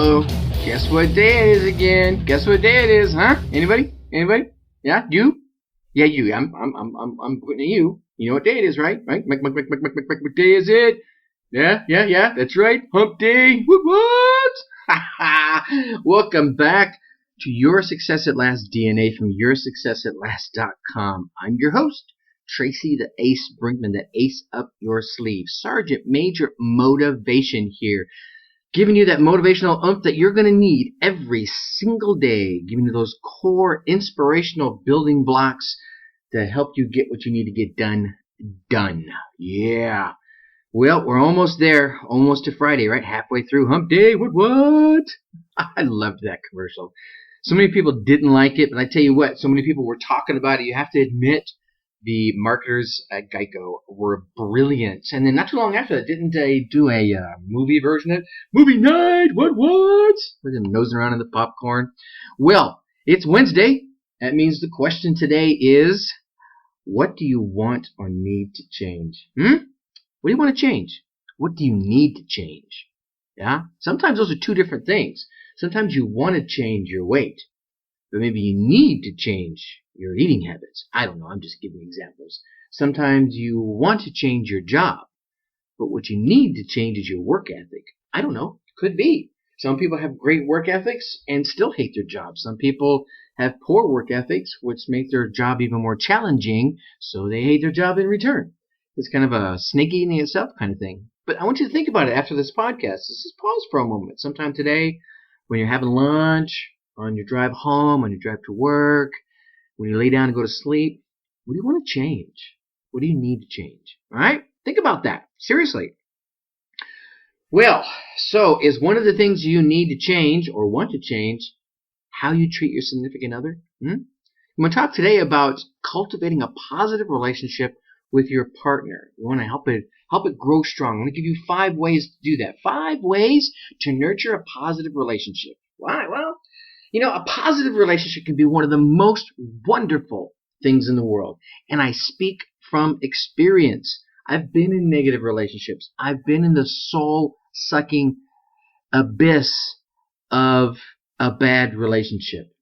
Uh-oh. Guess what day it is again? Guess what day it is, huh? Anybody? Anybody? Yeah, you? Yeah, you. I'm putting it you. You know what day it is, right? Right? What day is it? Yeah. That's right. Hump day. What? Welcome back to Your Success at Last DNA from YourSuccessAtLast.com. I'm your host, Tracy the Ace Brinkman, the ace up your sleeve. Sergeant Major Motivation here. Giving you that motivational oomph that you're going to need every single day. Giving you those core inspirational building blocks to help you get what you need to get done. Yeah. Well, we're almost there. Almost to Friday, right? Halfway through hump day. What? I loved that commercial. So many people didn't like it, but I tell you what, so many people were talking about it. You have to admit, the marketers at Geico were brilliant. And then not too long after that, didn't they do a movie version of it? Movie night, what? With them nosing around in the popcorn. Well, it's Wednesday. That means the question today is, what do you want or need to change? What do you want to change? What do you need to change? Yeah? Sometimes those are two different things. Sometimes you want to change your weight, but maybe you need to change your eating habits. I don't know. I'm just giving examples. Sometimes you want to change your job, but what you need to change is your work ethic. I don't know. Could be. Some people have great work ethics and still hate their job. Some people have poor work ethics, which make their job even more challenging, so they hate their job in return. It's kind of a snake eating itself kind of thing. But I want you to think about it after this podcast. Just pause for a moment. Sometime today, when you're having lunch, on your drive home, on your drive to work, when you lay down and go to sleep, what do you want to change? What do you need to change? All right? Think about that. Seriously. Well, so is one of the things you need to change or want to change how you treat your significant other? I'm going to talk today about cultivating a positive relationship with your partner. You want to help it grow strong. I'm going to give you 5 ways to do that. 5 ways to nurture a positive relationship. Why? Well, a positive relationship can be one of the most wonderful things in the world. And I speak from experience. I've been in negative relationships. I've been in the soul-sucking abyss of a bad relationship.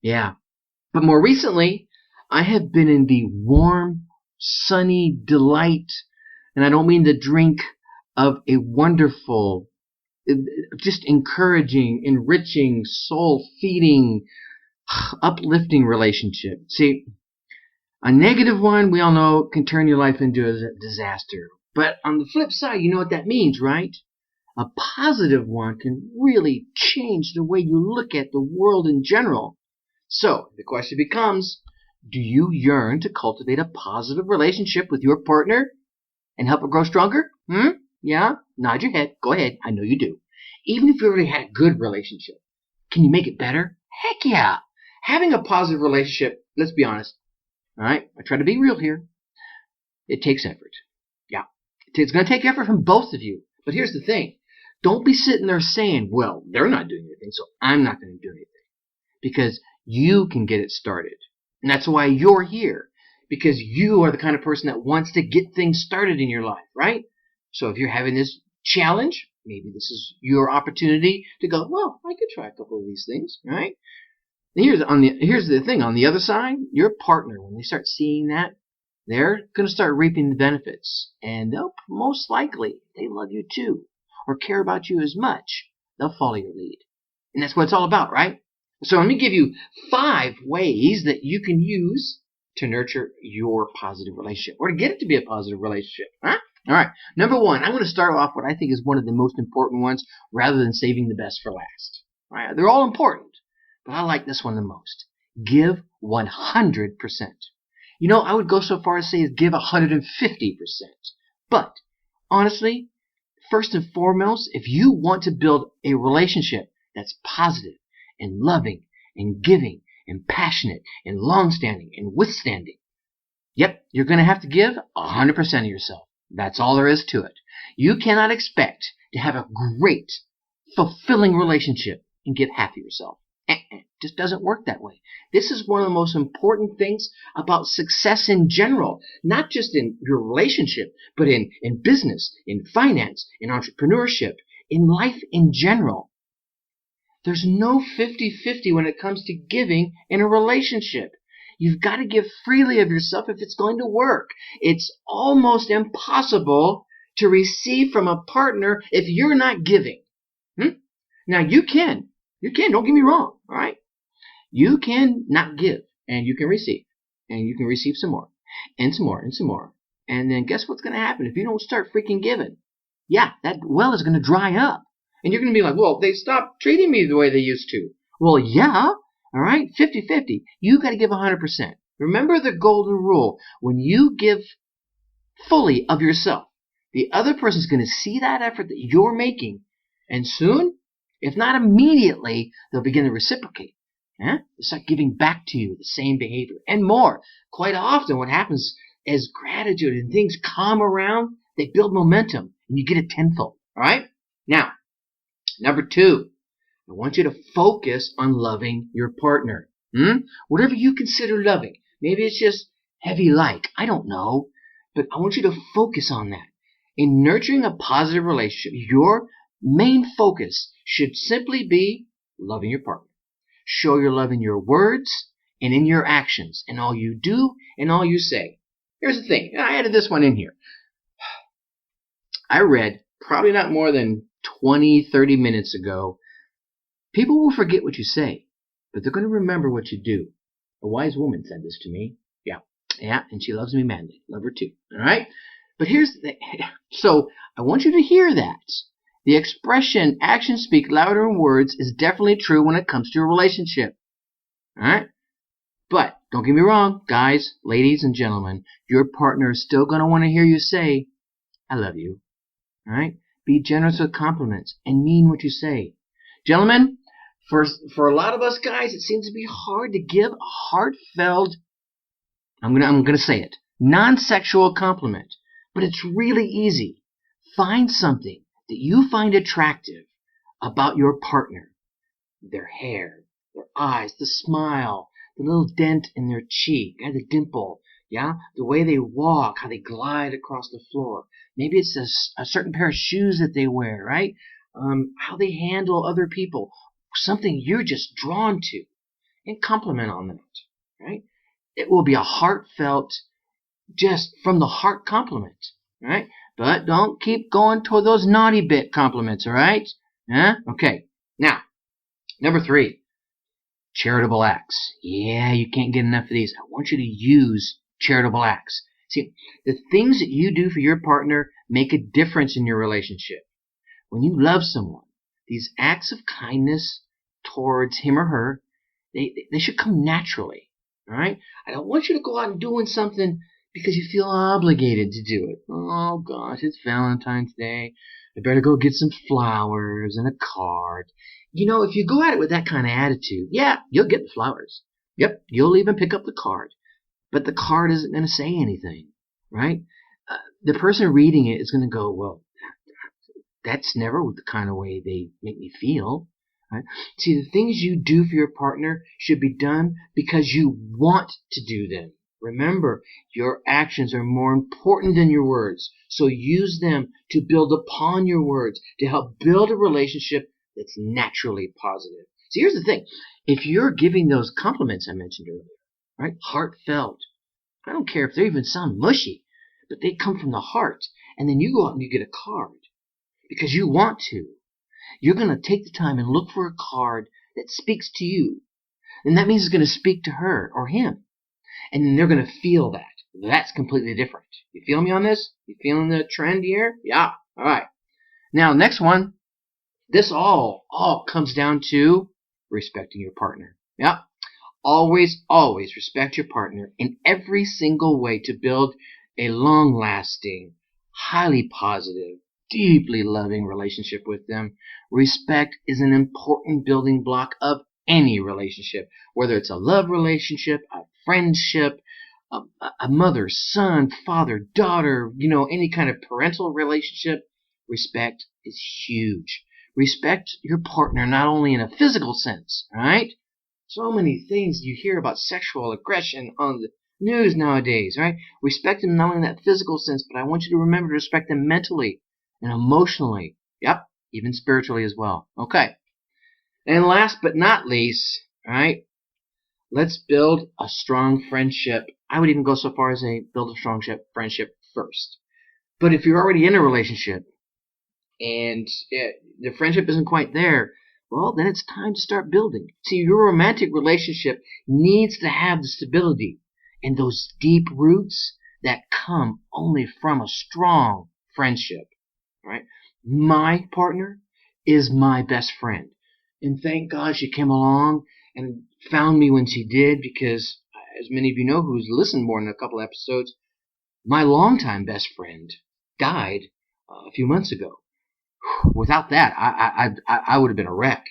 Yeah. But more recently, I have been in the warm, sunny delight, and I don't mean the drink, of a wonderful, just encouraging, enriching, soul-feeding, uplifting relationship. See, a negative one, we all know, can turn your life into a disaster. But on the flip side, you know what that means, right? A positive one can really change the way you look at the world in general. So, the question becomes, do you yearn to cultivate a positive relationship with your partner and help it grow stronger? Yeah? Nod your head. Go ahead. I know you do. Even if you already had a good relationship, can you make it better? Heck yeah. Having a positive relationship, let's be honest. All right? I try to be real here. It takes effort. Yeah. It's going to take effort from both of you. But here's the thing. Don't be sitting there saying, well, they're not doing anything, so I'm not going to do anything. Because you can get it started. And that's why you're here. Because you are the kind of person that wants to get things started in your life, right? So if you're having this challenge, maybe this is your opportunity to go, well, I could try a couple of these things, right? And here's the thing. On the other side, your partner, when they start seeing that, they're going to start reaping the benefits. And they'll most likely, they love you too, or care about you as much, they'll follow your lead. And that's what it's all about, right? So let me give you 5 ways that you can use to nurture your positive relationship, or to get it to be a positive relationship. Huh? All right. Number 1, I'm going to start off what I think is one of the most important ones, rather than saving the best for last. All right. They're all important, but I like this one the most. Give 100%. I would go so far as to say give 150%. But honestly, first and foremost, if you want to build a relationship that's positive and loving and giving and passionate and long-standing and withstanding, yep, you're going to have to give 100% of yourself. That's all there is to it. You cannot expect to have a great, fulfilling relationship and give half of yourself. It just doesn't work that way. This is one of the most important things about success in general, not just in your relationship, but in business, in finance, in entrepreneurship, in life in general. There's no 50-50 when it comes to giving in a relationship. You've got to give freely of yourself if it's going to work. It's almost impossible to receive from a partner if you're not giving. Now you can. Don't get me wrong. All right. You can not give and you can receive. And you can receive some more and some more and some more. And then guess what's going to happen if you don't start freaking giving? Yeah, that well is going to dry up. And you're going to be like, well, they stopped treating me the way they used to. Well, yeah. All right. 50-50. You got to give 100%. Remember the golden rule. When you give fully of yourself, the other person's going to see that effort that you're making. And soon, if not immediately, they'll begin to reciprocate. They'll start giving back to you the same behavior and more. Quite often what happens as gratitude and things come around, they build momentum and you get it tenfold. All right? Now, number 2, I want you to focus on loving your partner. Whatever you consider loving. Maybe it's just heavy like. I don't know. But I want you to focus on that. In nurturing a positive relationship, your main focus should simply be loving your partner. Show your love in your words and in your actions, in all you do and all you say. Here's the thing. I added this one in here. I read, probably not more than 20, 30 minutes ago, people will forget what you say, but they're going to remember what you do. A wise woman said this to me. Yeah, and she loves me madly. Love her too. All right? But here's the thing. So I want you to hear that. The expression, actions speak louder than words, is definitely true when it comes to a relationship. All right? But don't get me wrong, guys, ladies, and gentlemen, your partner is still going to want to hear you say, I love you. All right? Be generous with compliments and mean what you say. Gentlemen, for a lot of us guys, it seems to be hard to give a heartfelt, I'm gonna say it, non-sexual compliment. But it's really easy. Find something that you find attractive about your partner. Their hair, their eyes, the smile, the little dent in their cheek, the dimple, the way they walk, how they glide across the floor. Maybe it's a certain pair of shoes that they wear, right? How they handle other people. Something you're just drawn to. And compliment on that, right? It will be a heartfelt, just from the heart compliment, right? But don't keep going toward those naughty bit compliments, all right? Okay. Now, number 3, charitable acts. Yeah, you can't get enough of these. I want you to use charitable acts. See, the things that you do for your partner make a difference in your relationship. When you love someone, these acts of kindness towards him or her, they should come naturally. All right? I don't want you to go out and doing something because you feel obligated to do it. Oh, gosh, it's Valentine's Day. I better go get some flowers and a card. If you go at it with that kind of attitude, yeah, you'll get the flowers. Yep, you'll even pick up the card. But the card isn't going to say anything, right? The person reading it is going to go, well, that's never the kind of way they make me feel. Right? See, the things you do for your partner should be done because you want to do them. Remember, your actions are more important than your words. So use them to build upon your words to help build a relationship that's naturally positive. See, here's the thing. If you're giving those compliments I mentioned earlier, right? Heartfelt. I don't care if they even sound mushy, but they come from the heart. And then you go out and you get a card because you want to. You're going to take the time and look for a card that speaks to you. And that means it's going to speak to her or him. And then they're going to feel that. That's completely different. You feel me on this? You feeling the trend here? Yeah. All right. Now, next one. This all comes down to respecting your partner. Yeah. Always respect your partner in every single way to build a long-lasting, highly positive, deeply loving relationship with them. Respect is an important building block of any relationship, whether it's a love relationship, a friendship, a mother, son, father, daughter, any kind of parental relationship. Respect is huge. Respect your partner not only in a physical sense, right? So many things you hear about sexual aggression on the news nowadays, right? Respect them not only in that physical sense, but I want you to remember to respect them mentally and emotionally. Yep, even spiritually as well. Okay. And last but not least, all right, let's build a strong friendship. I would even go so far as say build a strong friendship first. But if you're already in a relationship and the friendship isn't quite there, well, then it's time to start building. See, your romantic relationship needs to have the stability and those deep roots that come only from a strong friendship. Right? My partner is my best friend. And thank God she came along and found me when she did, because as many of you know who's listened more than a couple episodes, my longtime best friend died a few months ago. Without that, I would have been a wreck.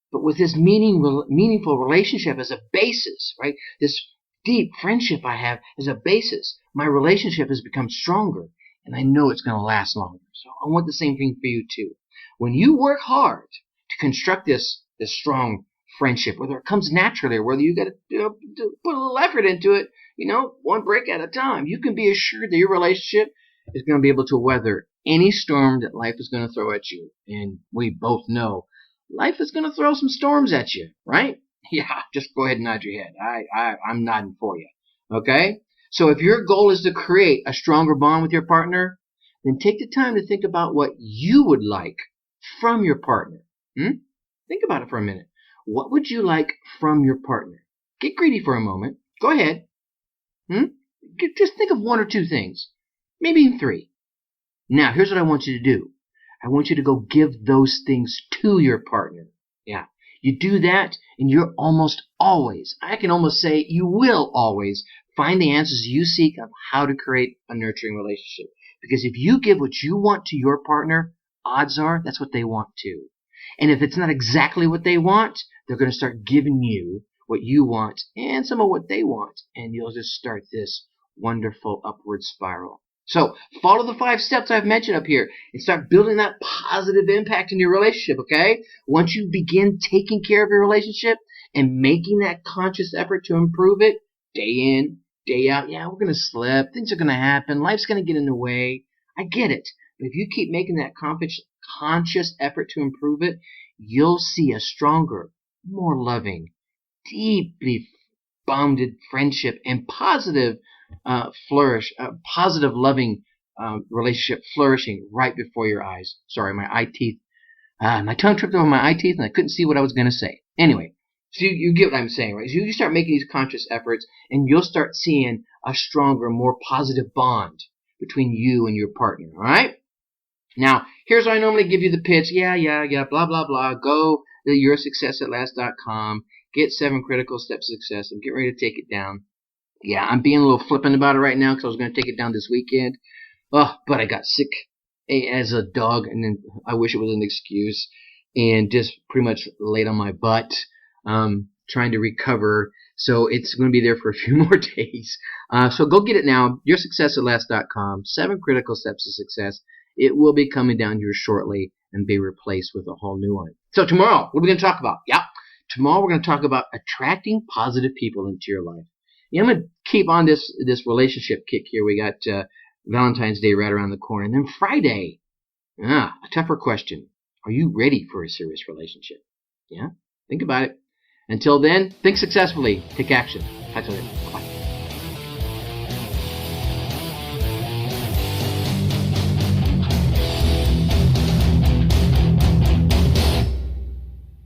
But with this meaningful relationship as a basis, right? This deep friendship I have as a basis, my relationship has become stronger, and I know it's going to last longer. So I want the same thing for you too. When you work hard to construct this strong friendship, whether it comes naturally or whether you got to put a little effort into it, one break at a time, you can be assured that your relationship is going to be able to weather any storm that life is going to throw at you. And we both know life is going to throw some storms at you, right? Yeah, just go ahead and nod your head. I'm nodding for you. Okay? So if your goal is to create a stronger bond with your partner, then take the time to think about what you would like from your partner. Think about it for a minute. What would you like from your partner? Get greedy for a moment. Go ahead. Just think of one or two things. Maybe even three. Now, here's what I want you to do. I want you to go give those things to your partner. Yeah. You do that, and you're almost always, I can almost say you will always find the answers you seek of how to create a nurturing relationship. Because if you give what you want to your partner, odds are that's what they want too. And if it's not exactly what they want, they're going to start giving you what you want and some of what they want. And you'll just start this wonderful upward spiral. So follow the 5 steps I've mentioned up here and start building that positive impact in your relationship, okay? Once you begin taking care of your relationship and making that conscious effort to improve it, day in, day out, yeah, we're going to slip. Things are going to happen. Life's going to get in the way. I get it. But if you keep making that conscious effort to improve it, you'll see a stronger, more loving, deeply bonded friendship and positive positive, loving relationship flourishing right before your eyes. Sorry, my tongue tripped over my eye teeth and I couldn't see what I was going to say. Anyway, so you get what I'm saying, right? So you start making these conscious efforts and you'll start seeing a stronger, more positive bond between you and your partner, all right? Now, here's where I normally give you the pitch. Yeah, blah, blah, blah. Go to yoursuccessatlast.com. Get 7 critical steps to success. I'm getting ready to take it down. Yeah, I'm being a little flippant about it right now because I was going to take it down this weekend. Oh, but I got sick as a dog, and then I wish it was an excuse, and just pretty much laid on my butt, trying to recover. So it's going to be there for a few more days. So go get it now. yoursuccessatlast.com. 7 critical steps to success. It will be coming down here shortly and be replaced with a whole new one. So tomorrow, what are we going to talk about? Yeah, tomorrow we're going to talk about attracting positive people into your life. Yeah, I'm going to keep on this relationship kick here. We got Valentine's Day right around the corner. And then Friday, a tougher question. Are you ready for a serious relationship? Yeah? Think about it. Until then, think successfully. Take action. Talk to you later. Bye.